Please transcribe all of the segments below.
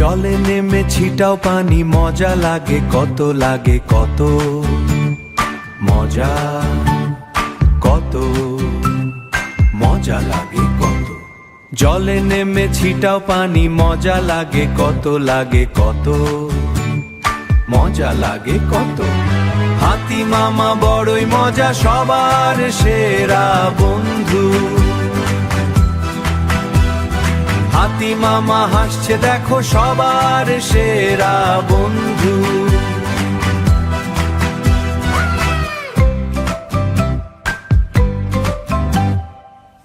জলে নেমে ছিটাও পানি, মজা লাগে কত, লাগে কত মজা, কত মজা লাগে কত। জলে নেমে ছিটাও পানি, মজা লাগে কত, লাগে কত মজা লাগে কত। হাতি মামা বড়ই মজা, সবার সেরা বন্ধু। হাতি মামা হাসছে দেখো, সবার সেরা বন্ধু।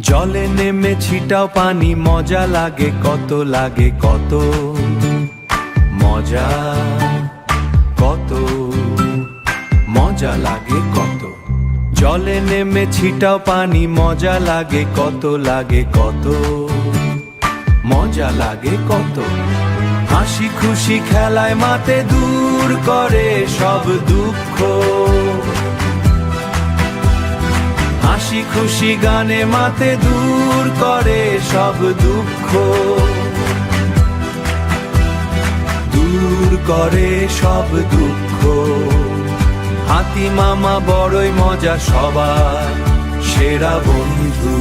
জলে নেমে ছিটাও পানি, মজা লাগে কত, লাগে কত মজা, কত মজা লাগে কত। জলে নেমে ছিটাও পানি, মজা লাগে কত, লাগে কত মজা লাগে কত। হাসি খুশি খেলায় মাতে, দূর করে সব দুঃখ। হাসি খুশি গানে মাতে, দূর করে সব দুঃখ, দূর করে সব দুঃখ। হাতি মামা বড়ই মজা, সবার সেরা বন্ধু।